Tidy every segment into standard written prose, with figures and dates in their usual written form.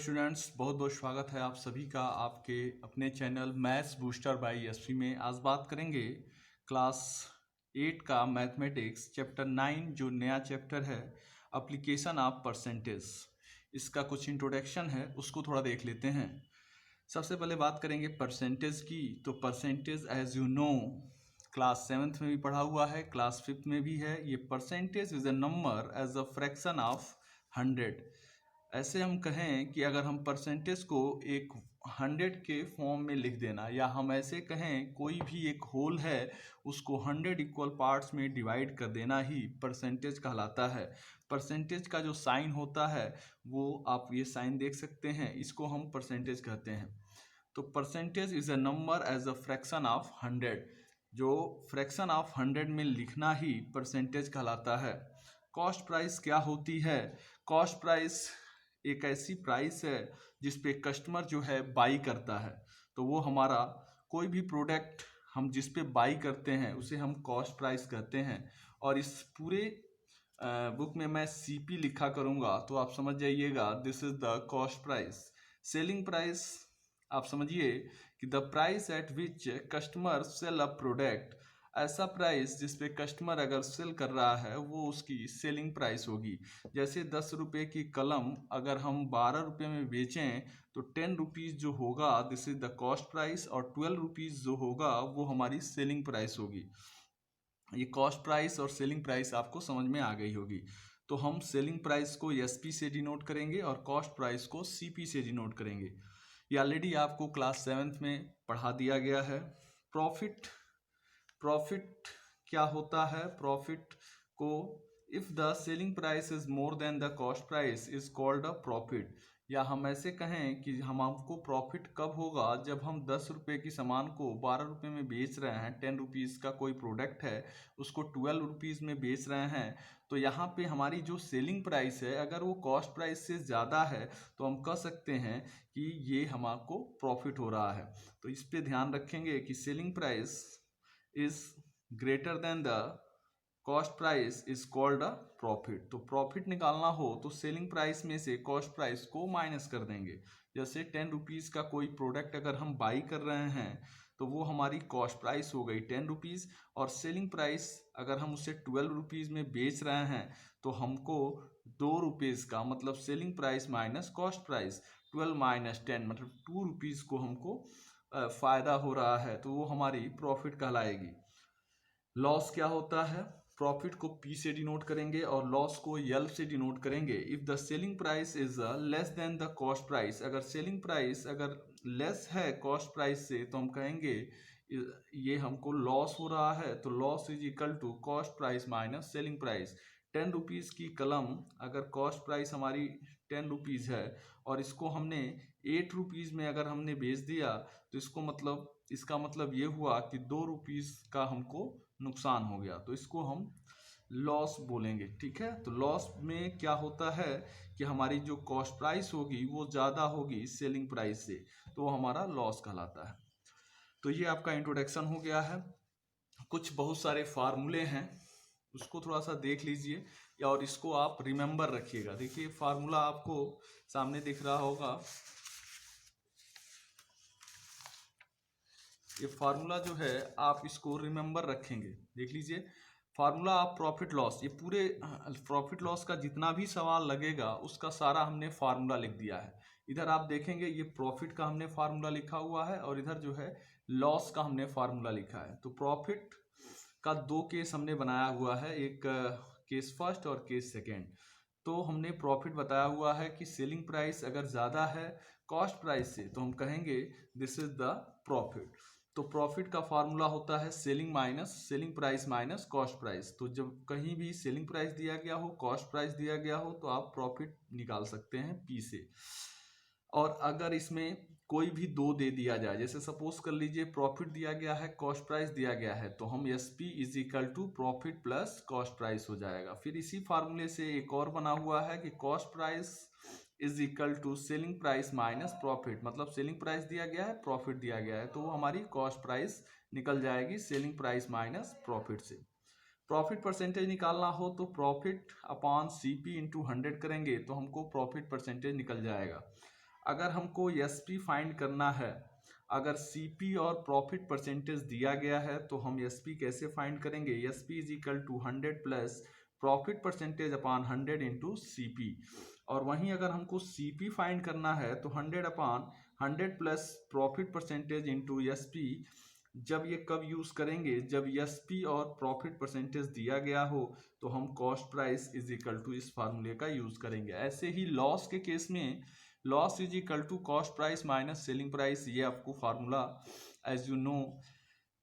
Students, बहुत बहुत स्वागत है आप सभी का आपके अपने channel maths booster by SP में। आज बात करेंगे क्लास 8 का मैथमेटिक्स चैप्टर 9 जो नया चैप्टर है एप्लीकेशन ऑफ परसेंटेज। इसका कुछ इंट्रोडक्शन है, उसको थोड़ा देख लेते हैं। सबसे पहले बात करेंगे परसेंटेज की। तो percentage as you know class 7th में भी पढ़ा हुआ है, क्लास 5th में भी है। ये percentage is a number as a fraction of 100। ऐसे हम कहें कि अगर हम परसेंटेज को एक 100 के फॉर्म में लिख देना, या हम ऐसे कहें कोई भी एक होल है उसको 100 इक्वल पार्ट्स में डिवाइड कर देना ही परसेंटेज कहलाता है। परसेंटेज का जो साइन होता है वो आप ये साइन देख सकते हैं, इसको हम परसेंटेज कहते हैं। तो percentage is a number as a fraction of 100। जो फ्रैक्शन ऑफ 100 में लिखना ही परसेंटेज कहलाता है। कॉस्ट प्राइस क्या होती है? कॉस्ट प्राइस एक ऐसी प्राइस है जिस पे कस्टमर जो है बाई करता है। तो वो हमारा कोई भी प्रोडक्ट हम जिस पे बाई करते हैं उसे हम कॉस्ट प्राइस कहते हैं। और इस पूरे बुक में मैं सीपी लिखा करूँगा तो आप समझ जाइएगा this is the cost price. Selling price आप समझिए कि the price at which customer sell a product. ऐसा प्राइस जिस पे कस्टमर अगर सेल कर रहा है वो उसकी सेलिंग प्राइस होगी। जैसे 10 रुपये की कलम अगर हम 12 रुपये में बेचें तो 10 रुपीज़ जो होगा this is the cost price, और 12 रुपीज़ जो होगा वो हमारी सेलिंग प्राइस होगी। ये कॉस्ट प्राइस और सेलिंग प्राइस आपको समझ में आ गई होगी। तो हम सेलिंग प्राइस को एसपी से डिनोट करेंगे और कॉस्ट प्राइस को सीपी से डिनोट करेंगे। ये ऑलरेडी आपको क्लास 7th में पढ़ा दिया गया है। प्रॉफिट क्या होता है? प्रॉफिट को if the selling price is more than the cost price is called a profit. या हम ऐसे कहें कि हम आपको प्रॉफिट कब होगा जब हम 10 रुपये की सामान को 12 रुपये में बेच रहे हैं। 10 रुपीज़ का कोई प्रोडक्ट है उसको 12 रुपीज़ में बेच रहे हैं। तो यहाँ पे हमारी जो सेलिंग प्राइस है अगर वो कॉस्ट प्राइस से ज़्यादा है तो हम कह सकते हैं कि ये हमको प्रॉफिट हो रहा है। तो इस पे ध्यान रखेंगे कि selling price is greater than the cost price is called a profit. तो प्रॉफिट निकालना हो तो सेलिंग प्राइस में से कॉस्ट प्राइस को माइनस कर देंगे। जैसे 10 रुपीज़ का कोई प्रोडक्ट अगर हम बाई कर रहे हैं तो वो हमारी कॉस्ट प्राइस हो गई 10 रुपीज़, और सेलिंग प्राइस अगर हम उसे 12 रुपीज़ में बेच रहे हैं तो हमको 2 रुपीज़ का मतलब selling price minus cost price 12 minus 10 मतलब 2 रुपीज़ को हमको फ़ायदा हो रहा है, तो वो हमारी प्रॉफिट कहलाएगी। लॉस क्या होता है? प्रॉफिट को P से डिनोट करेंगे और लॉस को L से डिनोट करेंगे। If the selling price is less than the cost price, अगर सेलिंग प्राइस अगर लेस है कॉस्ट प्राइस से तो हम कहेंगे ये हमको लॉस हो रहा है। तो loss is equal to cost price minus selling price. 10 rupees की कलम अगर कॉस्ट प्राइस हमारी 10 रुपीज़ है और इसको हमने 8 रुपीज़ में अगर हमने बेच दिया तो इसका मतलब ये हुआ कि 2 रुपीज़ का हमको नुकसान हो गया, तो इसको हम लॉस बोलेंगे। ठीक है, तो लॉस में क्या होता है कि हमारी जो कॉस्ट प्राइस होगी वो ज़्यादा होगी सेलिंग प्राइस से, तो वो हमारा लॉस कहलाता है। तो ये आपका इंट्रोडक्शन हो गया है। कुछ बहुत सारे फार्मूले हैं उसको थोड़ा सा देख लीजिए और इसको आप रिमेंबर रखिएगा। देखिए फार्मूला आपको सामने दिख रहा होगा। ये फार्मूला जो है आप इसको रिमेंबर रखेंगे। देख लीजिए फार्मूला ऑफ प्रॉफिट लॉस। ये पूरे प्रॉफिट लॉस का जितना भी सवाल लगेगा उसका सारा हमने फार्मूला लिख दिया है। इधर आप देखेंगे ये प्रॉफिट का हमने फार्मूला लिखा हुआ है और इधर जो है लॉस का हमने फार्मूला लिखा है। तो प्रॉफिट का 2 केस हमने बनाया हुआ है, एक केस फर्स्ट और केस सेकेंड। तो हमने प्रॉफिट बताया हुआ है कि सेलिंग प्राइस अगर ज़्यादा है कॉस्ट प्राइस से तो हम कहेंगे दिस इज द प्रॉफिट। तो प्रॉफिट का फार्मूला होता है selling price minus cost price. तो जब कहीं भी सेलिंग प्राइस दिया गया हो कॉस्ट प्राइस दिया गया हो तो आप प्रॉफिट निकाल सकते हैं P से। और अगर इसमें कोई भी 2 दे दिया जाए, जैसे सपोज कर लीजिए प्रॉफिट दिया गया है कॉस्ट प्राइस दिया गया है, तो हम SP is equal to profit plus cost price हो जाएगा। फिर इसी फार्मूले से एक और बना हुआ है कि cost price is equal to selling price minus profit, मतलब सेलिंग प्राइस दिया गया है प्रॉफिट दिया गया है तो वो हमारी कॉस्ट प्राइस निकल जाएगी सेलिंग प्राइस माइनस प्रॉफिट से। प्रॉफिट परसेंटेज निकालना हो तो प्रॉफिट अपॉन CP इंटू 100 करेंगे तो हमको प्रॉफिट परसेंटेज निकल जाएगा। अगर हमको एसपी फाइंड करना है, अगर सीपी और प्रॉफिट परसेंटेज दिया गया है तो हम एसपी कैसे फाइंड करेंगे? SP is equal to 100 plus profit percentage upon 100 into CP. और वहीं अगर हमको सीपी फाइंड करना है तो 100 upon 100 plus profit percentage into SP. जब ये कब यूज करेंगे? जब एसपी और प्रॉफिट परसेंटेज दिया गया हो तो हम cost price is equal to इस फार्मूले का यूज करेंगे। ऐसे ही लॉस के केस में loss is equal to cost price minus selling price, ये आपको फार्मूला एज यू नो।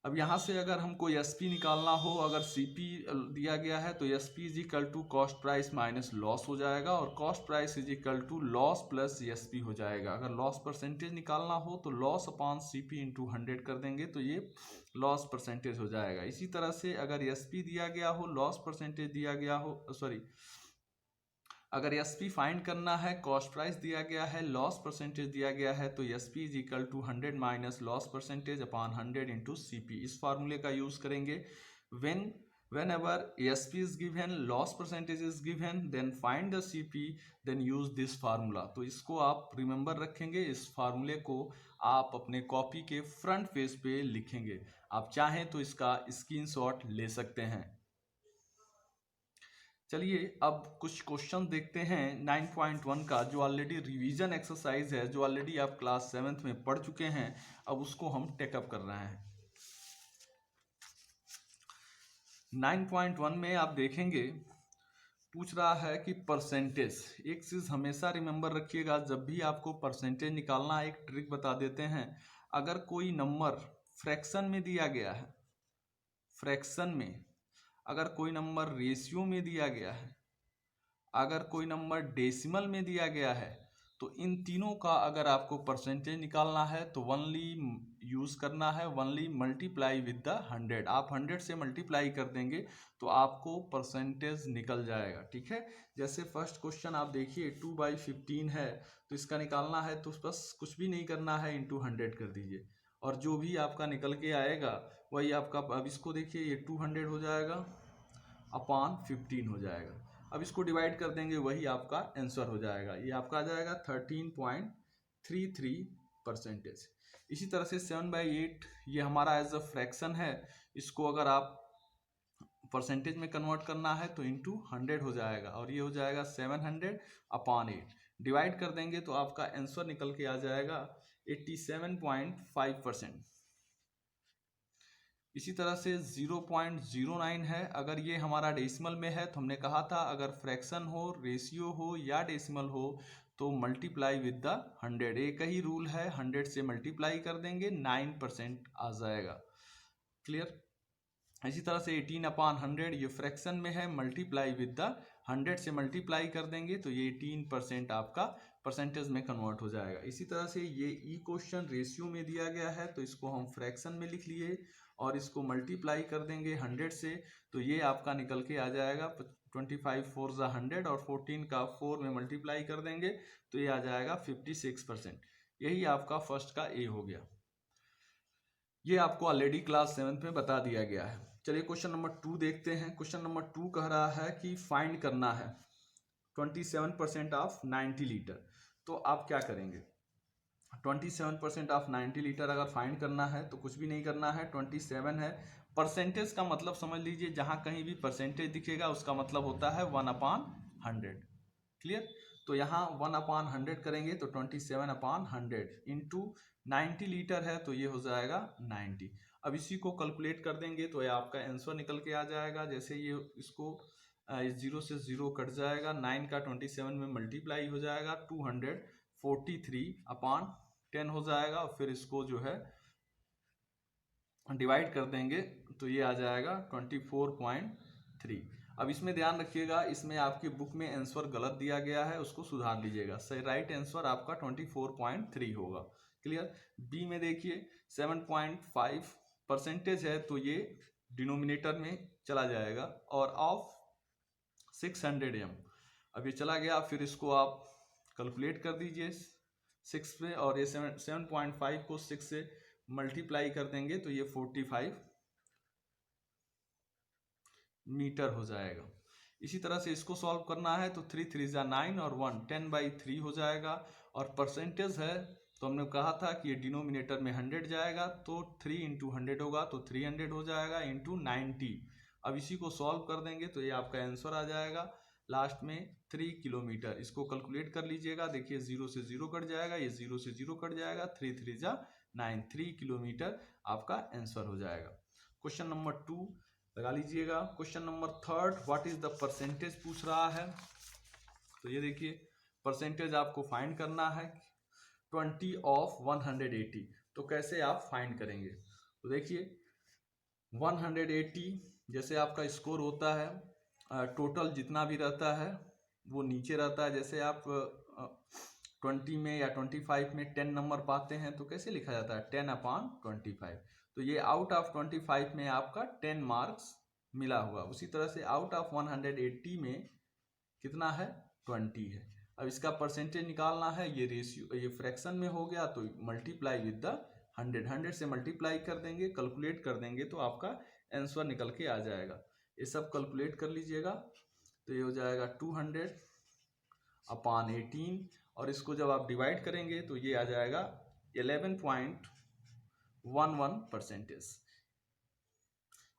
अब यहाँ से अगर हमको एसपी निकालना हो, अगर सीपी दिया गया है तो SP is equal to cost price minus loss हो जाएगा, और cost price is equal to loss plus SP हो जाएगा। अगर लॉस परसेंटेज निकालना हो तो लॉस अपॉन सीपी इंटू 100 कर देंगे तो ये लॉस परसेंटेज हो जाएगा। इसी तरह से अगर एसपी दिया गया हो, लॉस परसेंटेज दिया गया हो, सॉरी, अगर एसपी फाइंड करना है, कॉस्ट प्राइस दिया गया है, लॉस परसेंटेज दिया गया है, तो SP is equal to 100 minus loss percentage upon 100 into CP. इस फार्मूले का यूज करेंगे। whenever SP is given, loss percentage is given, then find the CP, then use this formula। तो इसको आप रिमेंबर रखेंगे, इस फार्मूले को आप अपने कॉपी के फ्रंट पेज पे लिखेंगे। आप चाहें तो इसका स्क्रीनशॉट ले सकते हैं। चलिए अब कुछ क्वेश्चन देखते हैं 9.1 का, जो ऑलरेडी रिवीजन एक्सरसाइज है, जो ऑलरेडी आप क्लास 7th में पढ़ चुके हैं, अब उसको हम टेकअप कर रहे हैं। 9.1 में आप देखेंगे पूछ रहा है कि परसेंटेज। एक चीज हमेशा रिमेंबर रखिएगा, जब भी आपको परसेंटेज निकालना, एक ट्रिक बता देते हैं। अगर कोई नंबर फ्रैक्शन में दिया गया है, फ्रैक्शन में, अगर कोई नंबर रेशियो में दिया गया है, अगर कोई नंबर डेसिमल में दिया गया है, तो इन तीनों का अगर आपको परसेंटेज निकालना है तो वनली यूज करना है, वनली मल्टीप्लाई विद द 100। आप 100 से मल्टीप्लाई कर देंगे तो आपको परसेंटेज निकल जाएगा। ठीक है, जैसे फर्स्ट क्वेश्चन आप देखिए 2/15 है, तो इसका निकालना है तो बस कुछ भी नहीं करना है, इंटू 100 कर दीजिए, और जो भी आपका निकल के आएगा वही आपका। अब इसको देखिए, ये 200 हो जाएगा अपॉन 15 हो जाएगा। अब इसको डिवाइड कर देंगे, वही आपका आंसर हो जाएगा। ये आपका आ जाएगा 13.33%। इसी तरह से 7/8 ये हमारा एज अ फ्रैक्शन है, इसको अगर आप परसेंटेज में कन्वर्ट करना है तो इंटू 100 हो जाएगा, और ये हो जाएगा 700 अपॉन 8। डिवाइड कर देंगे तो आपका आंसर निकल के आ जाएगा 87.5%। इसी तरह से 0.09 है, अगर ये हमारा डेसिमल में है तो हमने कहा था अगर फ्रैक्शन हो, रेशियो हो या डेसिमल हो तो मल्टीप्लाई विद द 100। एक ही रूल है, 100 से मल्टीप्लाई कर देंगे 9% आ जाएगा। क्लियर? इसी तरह से 18/100 ये फ्रैक्शन में है, मल्टीप्लाई विद द 100 से मल्टीप्लाई कर देंगे तो ये 18% आपका परसेंटेज में कन्वर्ट हो जाएगा। इसी तरह से ये ई क्वेश्चन रेशियो में दिया गया है तो इसको हम फ्रैक्शन में लिख लिए और इसको मल्टीप्लाई कर देंगे 100 से, तो ये आपका निकल के आ जाएगा 25 4 100, और 14 का 4 में मल्टीप्लाई कर देंगे तो ये आ जाएगा 56%। यही आपका फर्स्ट का ए हो गया। ये आपको ऑलरेडी क्लास 7th में बता दिया गया है। चलिए क्वेश्चन नंबर 2 देखते हैं। क्वेश्चन नंबर 2 कह रहा है कि फाइंड करना है 27% ऑफ 90 लीटर। तो आप क्या करेंगे? 27% ऑफ 90 लीटर अगर फाइंड करना है तो कुछ भी नहीं करना है, 27 है। परसेंटेज का मतलब समझ लीजिए, जहां कहीं भी परसेंटेज दिखेगा उसका मतलब होता है 1/100। क्लियर? तो यहाँ 1/100 करेंगे तो 27/100 इंटू 90 लीटर है तो ये हो जाएगा 90। अब इसी को कैलकुलेट कर देंगे तो ये आपका आंसर निकल के आ जाएगा। जैसे ये इसको 0 से 0 कट जाएगा, 9 का 27 में मल्टीप्लाई हो जाएगा, 243/10 हो जाएगा, और फिर इसको जो है डिवाइड कर देंगे तो ये आ जाएगा 24.3। अब इसमें ध्यान रखिएगा, इसमें आपकी बुक में आंसर गलत दिया गया है, उसको सुधार लीजिएगा। सही राइट आंसर आपका 24.3 होगा। क्लियर? बी में देखिए 7.5 परसेंटेज है तो ये डिनोमिनेटर में चला जाएगा, और ऑफ 600 m। अब ये चला गया, फिर इसको आप कैलकुलेट कर दीजिए 6 पे, और ये 7.5 को 6 से मल्टीप्लाई कर देंगे तो ये 45 मीटर हो जाएगा। इसी तरह से इसको सॉल्व करना है तो 3 3 9 और 1 10/3 हो जाएगा, और परसेंटेज है तो हमने कहा था कि ये डिनोमिनेटर में 100 जाएगा, तो 3 इंटू 100 होगा, तो 300 हो जाएगा इंटू 90। अब इसी को सॉल्व कर देंगे तो ये आपका आंसर आ जाएगा लास्ट में 3 किलोमीटर। इसको कैलकुलेट कर लीजिएगा, देखिए 0 से 0 कट जाएगा, ये 0 से 0 कट जाएगा, 3 3 जा 9, 3 किलोमीटर आपका आंसर हो जाएगा। क्वेश्चन नंबर 2 लगा लीजिएगा। Question number 3, what is the percentage पूछ रहा है। तो ये देखिए परसेंटेज आपको फाइंड करना है 20 ऑफ 180। तो कैसे आप फाइंड करेंगे, तो देखिए 180 जैसे आपका स्कोर होता है, टोटल जितना भी रहता है वो नीचे रहता है। जैसे आप 20 में या 25 में 10 नंबर पाते हैं तो कैसे लिखा जाता है 10/25। तो ये आउट ऑफ 25 में आपका 10 मार्क्स मिला हुआ। उसी तरह से आउट ऑफ 180 में कितना है 20 है। अब इसका परसेंटेज निकालना है, ये रेशियो ये फ्रैक्शन में हो गया तो मल्टीप्लाई विद द 100 से मल्टीप्लाई कर देंगे, कैलकुलेट कर देंगे तो आपका आंसर निकल के आ जाएगा। ये सब कैलकुलेट कर लीजिएगा तो ये हो जाएगा 200/18 और इसको जब आप डिवाइड करेंगे तो ये आ जाएगा 11.11%।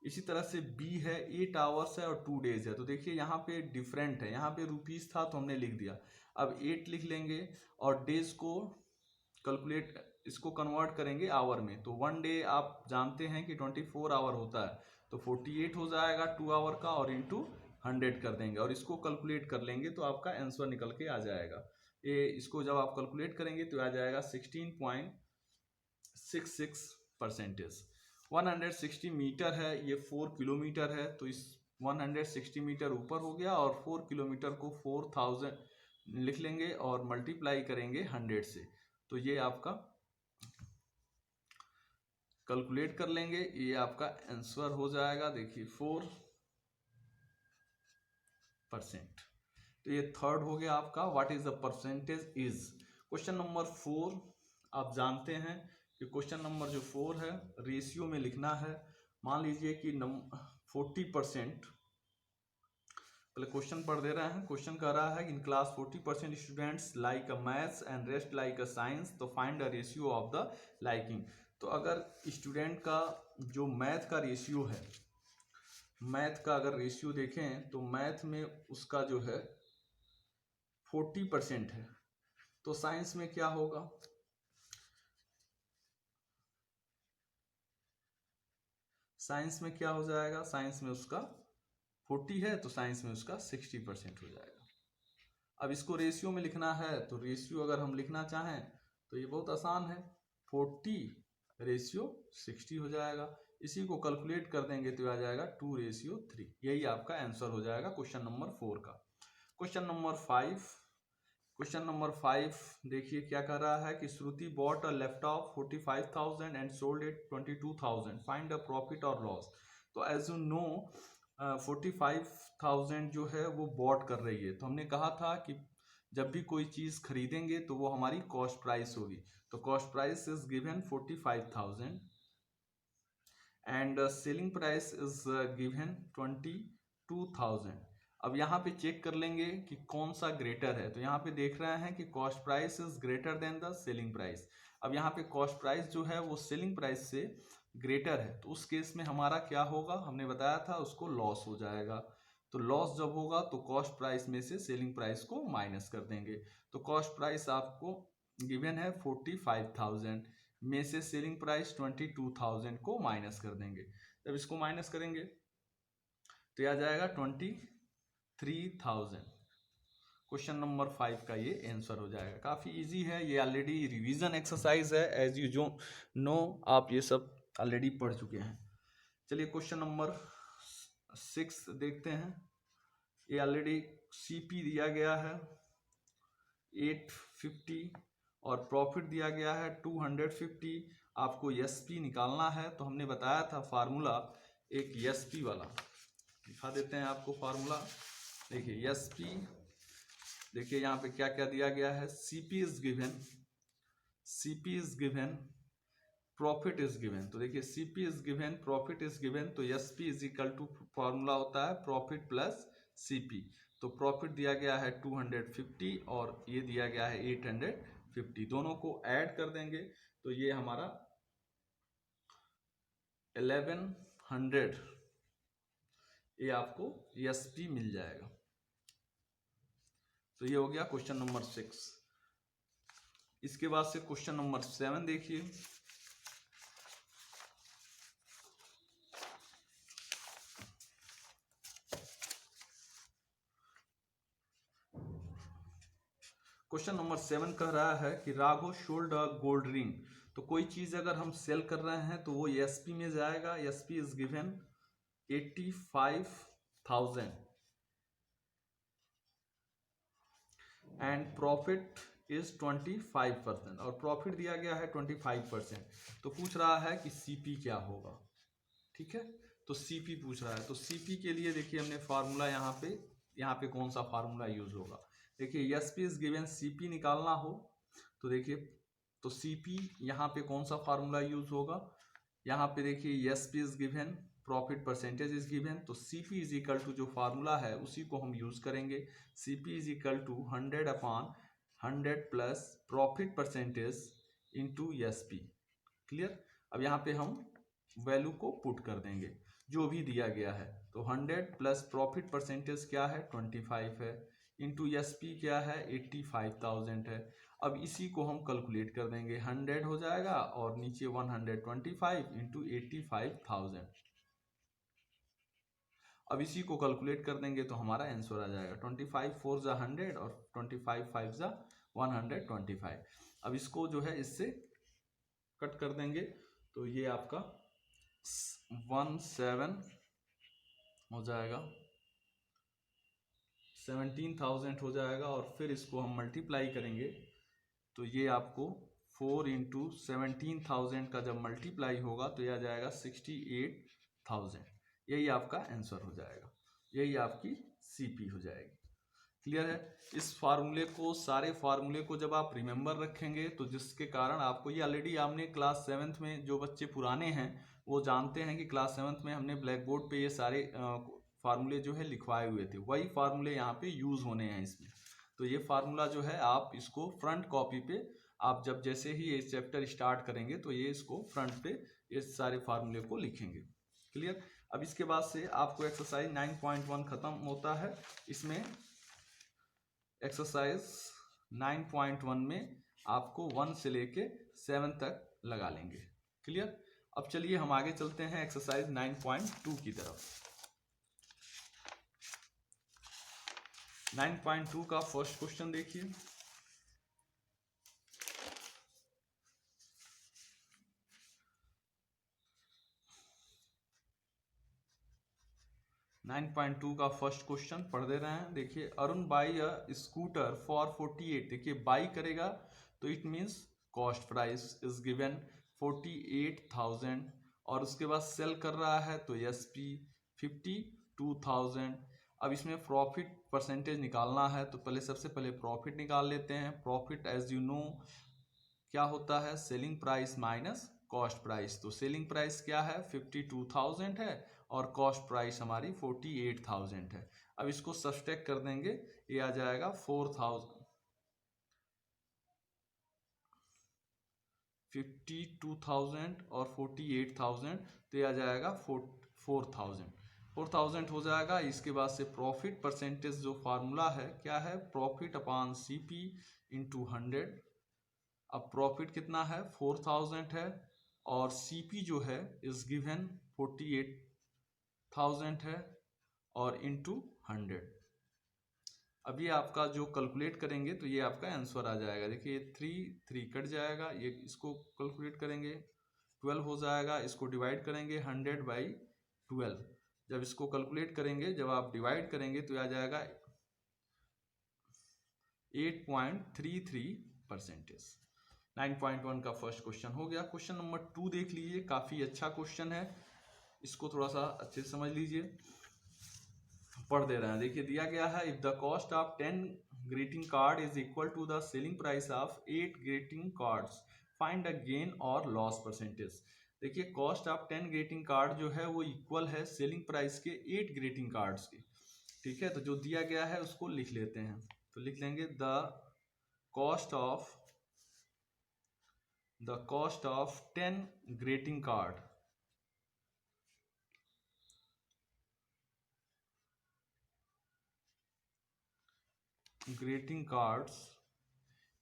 इसी तरह से बी है 8 आवर्स है और 2 डेज है। तो देखिए यहाँ पे डिफरेंट है, यहाँ पे रुपीस था तो हमने लिख दिया, अब 8 लिख लेंगे और डेज को कैलकुलेट इसको कन्वर्ट करेंगे आवर में। तो 1 डे आप जानते हैं कि 24 आवर होता है, तो 48 हो जाएगा 2 आवर का और इंटू 100 कर देंगे और इसको कैलकुलेट कर लेंगे तो आपका आंसर निकल के आ जाएगा। ये इसको जब आप कैलकुलेट करेंगे तो आ जाएगा 16.66%। 160 मीटर है, ये 4 किलोमीटर है, तो इस 160 मीटर ऊपर हो गया और 4 किलोमीटर को 4000 लिख लेंगे और मल्टीप्लाई करेंगे 100 से, तो ये आपका कैलकुलेट कर लेंगे, ये आपका आंसर हो जाएगा। देखिए 4%। तो ये थर्ड हो गया आपका what is the percentage is. Question number 4 आप जानते हैं कि क्वेश्चन नंबर जो 4 है रेशियो में लिखना है। मान लीजिए कि 40%, पहले क्वेश्चन पढ़ दे रहे हैं। क्वेश्चन कह रहा है in class 40% students like a maths and rest like a science, तो find a ratio of the liking. तो अगर स्टूडेंट का जो मैथ का रेशियो है, मैथ का अगर रेशियो देखें तो मैथ में उसका जो है 40% है, तो साइंस में क्या होगा, साइंस में क्या हो जाएगा, साइंस में उसका 40 है तो साइंस में उसका 60% हो जाएगा। अब इसको रेशियो में लिखना है, तो रेशियो अगर हम लिखना चाहें तो ये बहुत आसान है, 40/60 हो जाएगा। इसी को कैलकुलेट कर देंगे तो आ जाएगा 2/3। यही आपका आंसर हो जाएगा क्वेश्चन नंबर 4 का। क्वेश्चन नंबर 5, क्वेश्चन नंबर 5 देखिए क्या कर रहा है कि Shruti bought a laptop 45,000 and sold it 22,000, find a profit और लॉस। तो एज यू नो 45,000 जो है वो बॉट कर रही है, तो हमने कहा था कि जब भी कोई चीज़ खरीदेंगे तो वो हमारी कॉस्ट प्राइस होगी। तो cost price is given 45,000 and selling price is given 22,000। अब यहाँ पे चेक कर लेंगे कि कौन सा ग्रेटर है, तो यहाँ पे देख रहे हैं कि cost price is greater than the selling price. अब यहाँ पे कॉस्ट प्राइस जो है वो सेलिंग प्राइस से ग्रेटर है, तो उस केस में हमारा क्या होगा, हमने बताया था उसको लॉस हो जाएगा। तो लॉस जब होगा तो कॉस्ट प्राइस में से सेलिंग प्राइस को माइनस कर देंगे। तो कॉस्ट प्राइस आपको गिवन है 45,000 में से सेलिंग प्राइस 22,000 को माइनस कर देंगे। जब इसको माइनस करेंगे तो आ जाएगा 23,000। क्वेश्चन नंबर 5 का ये आंसर हो जाएगा। काफ़ी इजी है, ये ऑलरेडी रिवीजन एक्सरसाइज है, एज यू जो नो आप ये सब ऑलरेडी पढ़ चुके हैं। चलिए क्वेश्चन नंबर 6 देखते हैं। ये ऑलरेडी सीपी दिया गया है 850 और प्रॉफिट दिया गया है 250। आपको एसपी निकालना है, तो हमने बताया था फार्मूला एक एसपी वाला, दिखा देते हैं आपको फार्मूला। देखिए एसपी, देखिए यहाँ पे क्या क्या दिया गया है, CP is given, profit is given. तो देखिए CP is given, profit is given, तो SP is equal to formula होता है प्रॉफिट प्लस सीपी। तो प्रॉफिट दिया गया है 250 और ये दिया गया है 850। 50, दोनों को ऐड कर देंगे तो ये हमारा 1100 ये आपको एसपी मिल जाएगा। तो ये हो गया क्वेश्चन नंबर 6। इसके बाद से क्वेश्चन नंबर 7 देखिए। क्वेश्चन नंबर 7 कह रहा है कि Raghav sold a gold ring. तो कोई चीज अगर हम सेल कर रहे हैं तो वो एसपी में जाएगा। SP is given 85,000 and profit is 25% और प्रॉफिट दिया गया है 25%। तो पूछ रहा है कि सीपी क्या होगा। ठीक है, तो सीपी पूछ रहा है। तो सीपी के लिए देखिए हमने फार्मूला यहाँ पे कौन सा फार्मूला यूज होगा। देखिए एसपी इज गिवन, सीपी निकालना हो तो देखिए तो सीपी यहाँ पे कौन सा फार्मूला यूज होगा। यहाँ पे देखिए SP is given, profit percentage is given, तो सीपी इज इक्वल टू जो फार्मूला है उसी को हम यूज करेंगे। CP is equal to 100/100 plus profit percentage into SP. Clear. अब यहाँ पे हम वैल्यू को पुट कर देंगे जो भी दिया गया है। तो 100 प्लस प्रॉफिट परसेंटेज क्या है 25 है, इंटू एसपी क्या है 85,000 है। अब इसी को हम कैलकुलेट कर देंगे, 100 हो जाएगा और नीचे 125 इंटू 85,000। अब इसी को कैलकुलेट कर देंगे तो हमारा आंसर आ जाएगा 25 4 जा 100 और 25 5 जा 125। अब इसको जो है इससे कट कर देंगे तो ये आपका 17 हो जाएगा, 17,000 हो जाएगा। और फिर इसको हम मल्टीप्लाई करेंगे तो ये आपको 4 इंटू 17,000 का जब मल्टीप्लाई होगा तो यह आ जाएगा 68,000। यही आपका आंसर हो जाएगा, यही आपकी सीपी हो जाएगी। क्लियर है। इस फार्मूले को, सारे फार्मूले को जब आप रिमेंबर रखेंगे तो जिसके कारण आपको ये ऑलरेडी आपने क्लास 7th में, जो बच्चे पुराने हैं वो जानते हैं कि क्लास 7th में हमने ब्लैक बोर्ड पे ये सारे फार्मूले जो है लिखवाए हुए थे, वही फार्मूले यहाँ पे यूज होने हैं इसमें। तो ये फार्मूला जो है आप इसको फ्रंट कॉपी पे, आप जब जैसे ही ये चैप्टर स्टार्ट करेंगे तो ये इसको फ्रंट पे ये सारे फार्मूले को लिखेंगे। क्लियर। अब इसके बाद से आपको एक्सरसाइज 9.1 खत्म होता है। इसमें एक्सरसाइज 9.1 में आपको 1 से लेके 7 तक लगा लेंगे। क्लियर। अब चलिए हम आगे चलते हैं एक्सरसाइज 9.2 की तरफ। 9.2 का फर्स्ट क्वेश्चन देखिए। नाइन पॉइंट टू का फर्स्ट क्वेश्चन पढ़ दे रहे हैं। देखिए, Arun by a scooter for 48। देखिए बाई करेगा तो it means cost price is given 48,000 और उसके बाद सेल कर रहा है तो एस पी 52,000। अब इसमें प्रॉफिट परसेंटेज निकालना है तो पहले सबसे पहले प्रॉफिट निकाल लेते हैं। प्रॉफिट एज यू नो क्या होता है, selling price minus cost price. तो सेलिंग प्राइस क्या है 52,000 है और कॉस्ट प्राइस हमारी 48,000 है। अब इसको सब्सट्रैक्ट कर देंगे, ये आ जाएगा 52,000 और 48,000 तो ये आ जाएगा 4,000 हो जाएगा। इसके बाद से प्रॉफिट परसेंटेज जो फार्मूला है क्या है, प्रॉफिट अपॉन सीपी इंटू 100। अब प्रॉफिट कितना है 4,000 है और सीपी जो है इज गिवन 48,000 है और इंटू 100। अब ये आपका जो कैलकुलेट करेंगे तो ये आपका आंसर आ जाएगा। देखिए 3 कट जाएगा, ये इसको कैलकुलेट करेंगे 12 हो जाएगा। इसको डिवाइड करेंगे 100/12। जब इसको कैलकुलेट करेंगे, जब आप डिवाइड करेंगे तो आ जाएगा 8.33%। 9.1 का फर्स्ट क्वेश्चन हो गया। क्वेश्चन नंबर 2 देख लीजिए, काफी अच्छा क्वेश्चन है, इसको थोड़ा सा अच्छे से समझ लीजिए। पढ़ दे रहे हैं। देखिए दिया गया है, if the cost of 10 greeting card is equal to the selling price of 8 greeting cards, find the gain और लॉस परसेंटेज। देखिए कॉस्ट ऑफ 10 ग्रीटिंग कार्ड जो है वो इक्वल है सेलिंग प्राइस के 8 ग्रीटिंग कार्ड्स के। ठीक है, तो जो दिया गया है उसको लिख लेते हैं। तो लिख लेंगे the cost of the cost of 10 greeting card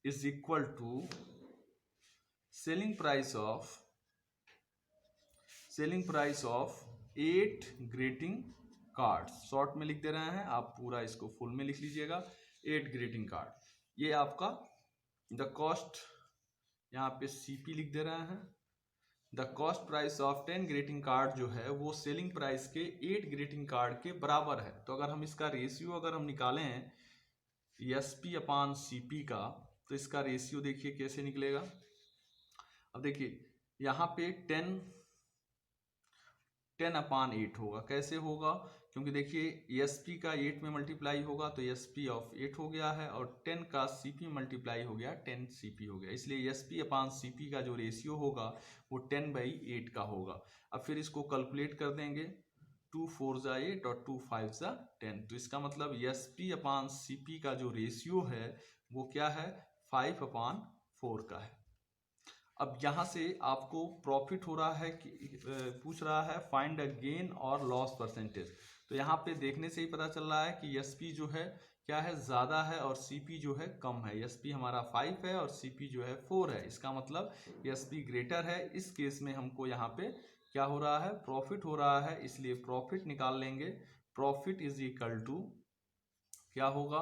is equal to selling price of 8 greeting cards. Short में लिख दे रहे हैं, आप पूरा इसको फुल में लिख लीजिएगा। 8 ग्रीटिंग कार्ड, ये आपका द कॉस्ट, यहाँ पे सीपी लिख दे रहे हैं। The cost price of 10 greeting card जो है वो सेलिंग प्राइस के 8 ग्रीटिंग कार्ड के बराबर है। तो अगर हम इसका रेशियो अगर हम निकालें एसपी अपान सीपी का, तो इसका रेशियो देखिए कैसे निकलेगा। अब देखिए यहाँ पे 10 अपान 8 होगा। कैसे होगा, क्योंकि देखिए एसपी का 8 में मल्टीप्लाई होगा तो एसपी ऑफ 8 हो गया है, और 10 का सीपी मल्टीप्लाई हो गया 10 सीपी हो गया, इसलिए एसपी अपान सीपी का जो रेशियो होगा वो 10/8 का होगा। अब फिर इसको कैलकुलेट कर देंगे, 2 4 जा 8 और 2 5 जा 10, तो इसका मतलब एसपी अपान सीपी का जो रेशियो है वो क्या है, 5/4 का है। अब यहाँ से आपको प्रॉफिट हो रहा है कि पूछ रहा है फाइंड अ गेन और लॉस परसेंटेज। तो यहाँ पे देखने से ही पता चल रहा है कि एसपी जो है क्या है, ज़्यादा है, और सीपी जो है कम है। एसपी हमारा 5 है और सीपी जो है 4 है, इसका मतलब एसपी ग्रेटर है। इस केस में हमको यहाँ पे क्या हो रहा है, प्रॉफिट हो रहा है, इसलिए प्रॉफिट निकाल लेंगे। प्रॉफिट इज इक्वल टू क्या होगा,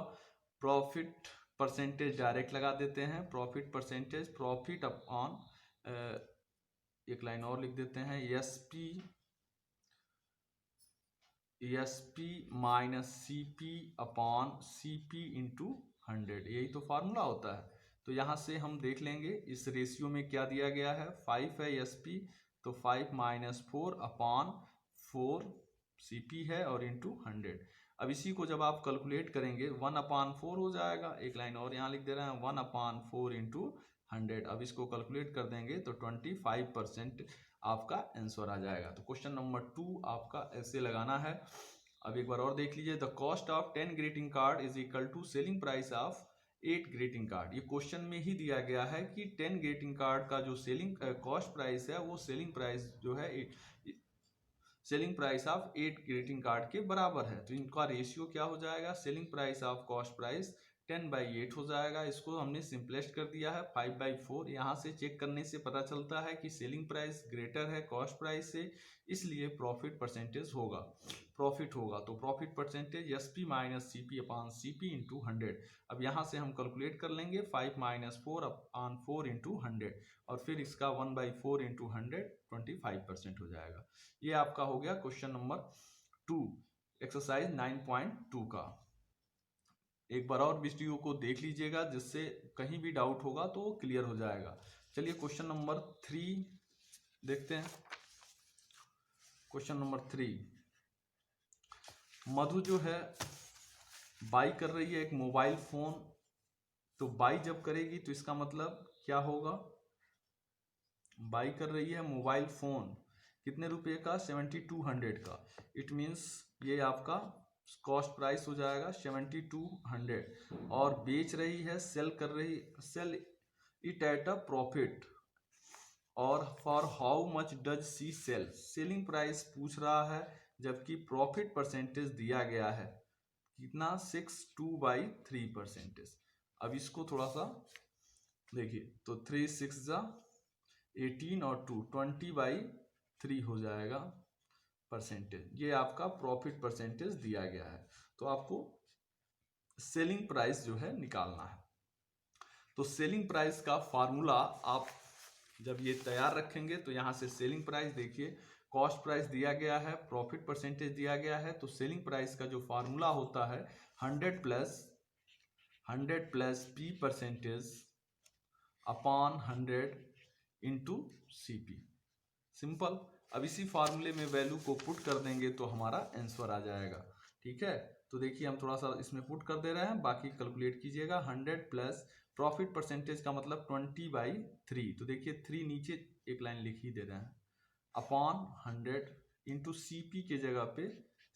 प्रॉफिट परसेंटेज डायरेक्ट लगा देते हैं। प्रॉफिट परसेंटेज, प्रॉफिट अपॉन एक लाइन और लिख देते हैं, SP minus CP upon CP into 100, यही तो फार्मूला होता है। तो यहाँ से हम देख लेंगे इस रेशियो में क्या दिया गया है, 5 है एसपी, तो 5 माइनस 4 अपॉन 4 सीपी है और इंटू 100। अब इसी को जब आप कैलकुलेट करेंगे 1/4 हो जाएगा। एक लाइन और यहाँ लिख दे रहे हैं, 1/4 इंटू 100। अब इसको कैलकुलेट कर देंगे तो 25% आपका आंसर आ जाएगा। तो क्वेश्चन नंबर 2 आपका ऐसे लगाना है। अब एक बार और देख लीजिए, the cost of 10 greeting card is equal to selling price of 8 greeting card. ये क्वेश्चन में ही दिया गया है कि 10 ग्रीटिंग कार्ड का जो सेलिंग कॉस्ट प्राइस है वो सेलिंग प्राइस जो है selling price of 8 greeting card के बराबर है। तो इनका रेशियो क्या हो जाएगा, selling price of cost price 10/8 हो जाएगा। इसको हमने सिंपलेस्ट कर दिया है 5/4। यहाँ से चेक करने से पता चलता है कि सेलिंग प्राइस ग्रेटर है कॉस्ट प्राइस से, इसलिए प्रॉफिट परसेंटेज होगा, प्रॉफिट होगा। तो profit percentage SP minus CP upon CP into 100। अब यहाँ से हम कैलकुलेट कर लेंगे 5 माइनस 4 अपान 4 इंटू 100, और फिर इसका 1/4 इंटू 100 25% हो जाएगा। ये आपका हो गया क्वेश्चन नंबर 2 एक्सरसाइज 9.2 का। एक बार और वीडियो को देख लीजिएगा, जिससे कहीं भी डाउट होगा तो वो क्लियर हो जाएगा। चलिए क्वेश्चन नंबर 3 देखते हैं। क्वेश्चन नंबर 3, मधु जो है बाई कर रही है एक मोबाइल फोन। तो बाई जब करेगी तो इसका मतलब क्या होगा, बाई कर रही है मोबाइल फोन कितने रुपए का, 7200 का। इट मीन्स ये आपका कॉस्ट प्राइस हो जाएगा 7200, और बेच रही है, sell it at a profit, और for how much does she sell. Selling price पूछ रहा है, जबकि प्रॉफिट परसेंटेज दिया गया है कितना, 62/3%। अब इसको थोड़ा सा देखिए, तो 3 6 जा 18 और 2 20/3 हो जाएगा परसेंटेज। ये आपका प्रॉफिट परसेंटेज दिया गया है। तो आपको सेलिंग प्राइस जो है निकालना है। तो सेलिंग प्राइस का फार्मूला आप जब ये तैयार रखेंगे तो यहाँ से सेलिंग प्राइस देखिए, कॉस्ट प्राइस दिया गया है, प्रॉफिट परसेंटेज दिया गया है, तो सेलिंग प्राइस का जो फार्मूला होता है 100 plus P percentage upon 100 into CP. Simple. अब इसी फार्मूले में वैल्यू को पुट कर देंगे तो हमारा आंसर आ जाएगा। ठीक है, तो देखिए हम थोड़ा सा इसमें पुट कर दे रहे हैं, बाकी कैलकुलेट कीजिएगा। 100 प्लस प्रॉफिट परसेंटेज का मतलब 20/3, तो देखिए 3 नीचे एक लाइन लिख ही दे रहे हैं, अपॉन 100 इंटू सीपी के जगह पे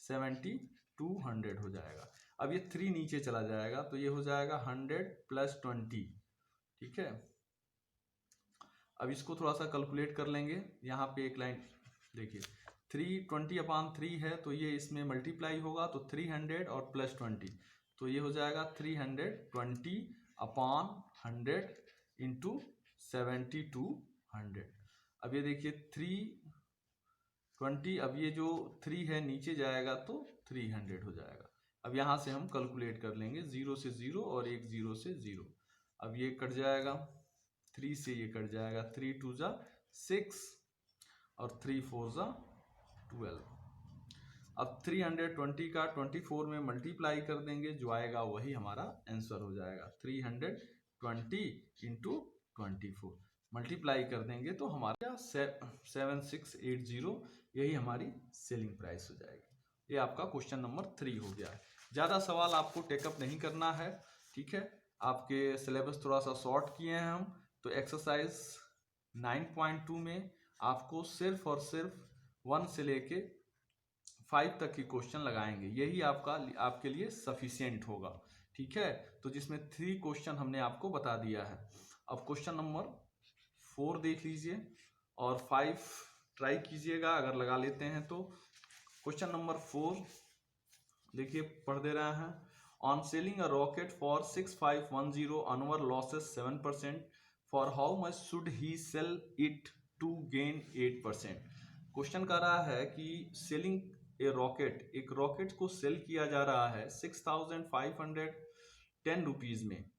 7200 हो जाएगा। अब ये 3 नीचे चला जाएगा तो ये हो जाएगा 100 प्लस 20। ठीक है, अब इसको थोड़ा सा कैलकुलेट कर लेंगे। यहाँ पे एक लाइन देखिए 320/3 है तो ये इसमें मल्टीप्लाई होगा तो 300 और प्लस 20 तो ये हो जाएगा 320/100 इंटू 7200। अब ये देखिए 320, अब ये जो 3 है नीचे जाएगा तो 300 हो जाएगा। अब यहाँ से हम कैलकुलेट कर लेंगे 0 से 0 और एक 0 से 0। अब ये कट जाएगा, 3 से ये कट जाएगा, 3 2 जा 6 और 3 4 जा 12। अब 320 का 24 में मल्टीप्लाई कर देंगे, जो आएगा वही हमारा आंसर हो जाएगा। 320 इंटू 24 मल्टीप्लाई कर देंगे तो हमारा 7680, यही हमारी सेलिंग प्राइस हो जाएगी। ये आपका क्वेश्चन नंबर 3 हो गया है। ज़्यादा सवाल आपको टेकअप नहीं करना है, ठीक है। आपके सिलेबस थोड़ा सा शॉर्ट किए हैं हम, तो एक्सरसाइज 9.2 में आपको सिर्फ और सिर्फ 1 से लेके 5 तक की क्वेश्चन लगाएंगे, यही आपके लिए सफिशिएंट होगा, ठीक है। तो जिसमें 3 क्वेश्चन हमने आपको बता दिया है। अब क्वेश्चन नंबर 4 देख लीजिए और 5 ट्राई कीजिएगा अगर लगा लेते हैं तो। क्वेश्चन नंबर 4 देखिए, पढ़ दे रहे हैं। On selling a rocket for 6510 Anwar losses 7%, for how much should he sell it to gain 8%। Question कर रहा है कि सेलिंग एक रॉकेट को सेल किया जा रहा है 6510 रुपीज में,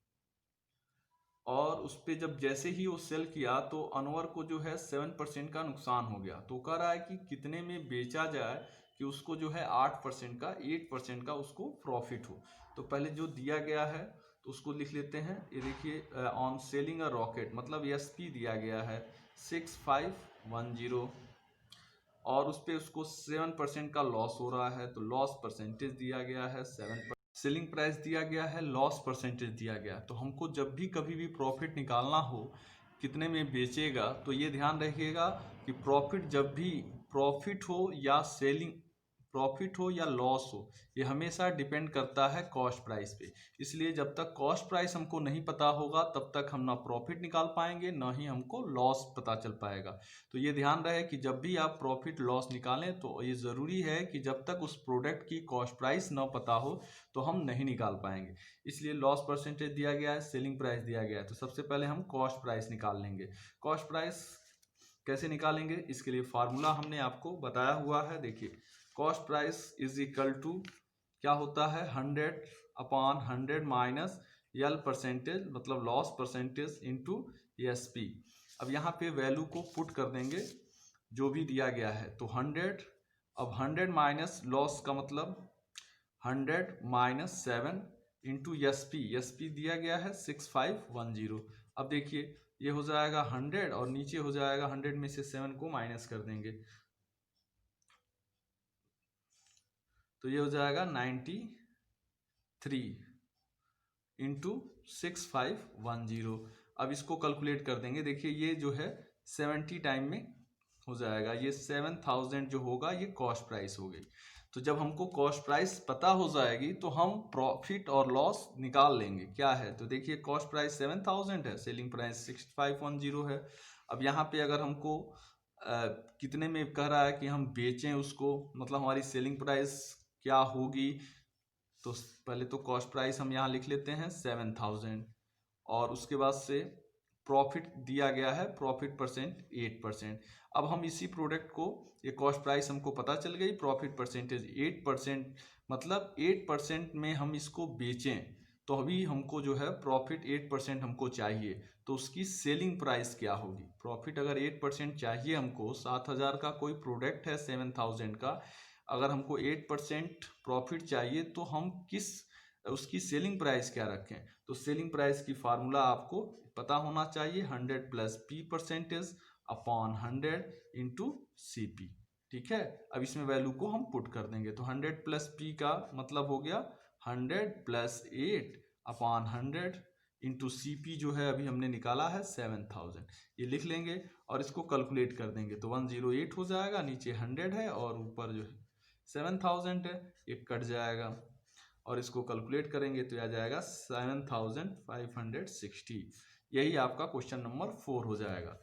और उस पर जब जैसे ही वो सेल किया तो अनवर को जो है 7% का नुकसान हो गया। तो कह रहा है कि कितने में बेचा जाए कि उसको जो है 8% का उसको प्रॉफिट हो। तो पहले जो दिया गया है तो उसको लिख लेते हैं। ये देखिए, ऑन सेलिंग अ रॉकेट मतलब एसपी दिया गया है 6510 और उस पर उसको 7% का लॉस हो रहा है, तो लॉस परसेंटेज दिया गया है 7%। सेलिंग प्राइस दिया गया है, लॉस परसेंटेज दिया गया। तो हमको जब भी कभी भी प्रॉफिट निकालना हो कितने में बेचेगा, तो ये ध्यान रखिएगा कि प्रॉफिट जब भी प्रॉफिट हो या सेलिंग प्रॉफिट हो या लॉस हो, ये हमेशा डिपेंड करता है कॉस्ट प्राइस पे। इसलिए जब तक कॉस्ट प्राइस हमको नहीं पता होगा तब तक हम ना प्रॉफिट निकाल पाएंगे, ना ही हमको लॉस पता चल पाएगा। तो ये ध्यान रहे कि जब भी आप प्रॉफिट लॉस निकालें तो ये ज़रूरी है कि जब तक उस प्रोडक्ट की कॉस्ट प्राइस ना पता हो तो हम नहीं निकाल पाएंगे। इसलिए लॉस परसेंटेज दिया गया है, सेलिंग प्राइस दिया गया है। तो सबसे पहले हम कॉस्ट प्राइस निकाल लेंगे। कॉस्ट प्राइस कैसे निकालेंगे, इसके लिए फार्मूला हमने आपको बताया हुआ है। देखिए, cost price is equal to क्या होता है, 100/100 माइनस यल परसेंटेज मतलब लॉस परसेंटेज इंटू एसपी। अब यहाँ पे वैल्यू को पुट कर देंगे जो भी दिया गया है, तो 100, अब 100 माइनस लॉस का मतलब 100 माइनस 7 इंटू एसपी दिया गया है 6510। अब देखिए ये हो जाएगा 100 और नीचे हो जाएगा 100 में से 7 को माइनस कर देंगे तो ये हो जाएगा 93 इंटू 6510। अब इसको कैलकुलेट कर देंगे। देखिए ये जो है 70 टाइम में हो जाएगा, ये 7000 जो होगा ये कॉस्ट प्राइस हो गई। तो जब हमको कॉस्ट प्राइस पता हो जाएगी तो हम प्रॉफिट और लॉस निकाल लेंगे। क्या है, तो देखिए कॉस्ट प्राइस 7000 है, सेलिंग प्राइस 6510 है। अब यहाँ पे अगर हमको कितने में कह रहा है कि हम बेचें उसको, मतलब हमारी सेलिंग प्राइस क्या होगी, तो पहले तो कॉस्ट प्राइस हम यहाँ लिख लेते हैं 7000 और उसके बाद से प्रॉफिट दिया गया है, प्रॉफिट परसेंट 8%। अब हम इसी प्रोडक्ट को, ये कॉस्ट प्राइस हमको पता चल गई, प्रॉफिट परसेंटेज 8%, मतलब 8% में हम इसको बेचें तो अभी हमको जो है प्रॉफिट 8% हमको चाहिए, तो उसकी सेलिंग प्राइस क्या होगी। प्रॉफिट अगर 8% चाहिए हमको, 7000 का कोई प्रोडक्ट है 7000 का, अगर हमको 8% प्रॉफिट चाहिए तो हम उसकी सेलिंग प्राइस क्या रखें। तो सेलिंग प्राइस की फार्मूला आपको पता होना चाहिए, 100 plus P percentage upon 100 into C P, ठीक है। अब इसमें वैल्यू को हम पुट कर देंगे, तो 100 प्लस पी का मतलब हो गया 100 plus 8 upon 100 into C P जो है अभी हमने निकाला है 7000, ये लिख लेंगे और इसको कैलकुलेट कर देंगे तो 108 हो जाएगा, नीचे 100 है और ऊपर जो है 7000 है, ये कट जाएगा और इसको कैलकुलेट करेंगे तो आ जाएगा 7560। यही आपका क्वेश्चन नंबर 4 हो जाएगा।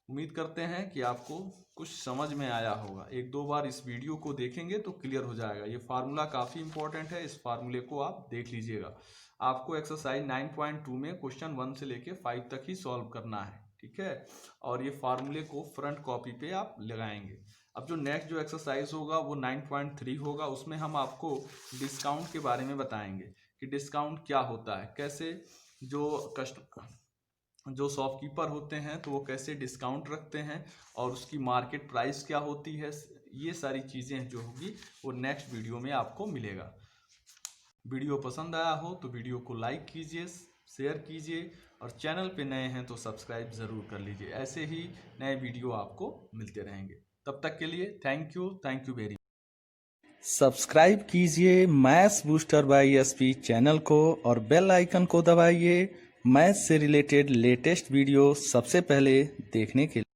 उम्मीद करते हैं कि आपको कुछ समझ में आया होगा। एक दो बार इस वीडियो को देखेंगे तो क्लियर हो जाएगा। ये फार्मूला काफ़ी इंपॉर्टेंट है, इस फार्मूले को आप देख लीजिएगा। आपको एक्सरसाइज 9.2 में क्वेश्चन 1 से लेके 5 तक ही सॉल्व करना है, ठीक है। और ये फार्मूले को फ्रंट कॉपी पे आप लगाएंगे। अब जो नेक्स्ट जो एक्सरसाइज होगा वो 9.3 होगा। उसमें हम आपको डिस्काउंट के बारे में बताएंगे कि डिस्काउंट क्या होता है, कैसे जो शॉपकीपर होते हैं तो वो कैसे डिस्काउंट रखते हैं और उसकी मार्केट प्राइस क्या होती है। ये सारी चीज़ें जो होगी वो नेक्स्ट वीडियो में आपको मिलेगा। वीडियो पसंद आया हो तो वीडियो को लाइक कीजिए, शेयर कीजिए और चैनल पे नए हैं तो सब्सक्राइब ज़रूर कर लीजिए। ऐसे ही नए वीडियो आपको मिलते रहेंगे। तब तक के लिए thank you very much. Subscribe कीजिए maths booster by SP channel को और बेल आइकन को दबाइए मैथ्स से रिलेटेड लेटेस्ट वीडियो सबसे पहले देखने के लिए।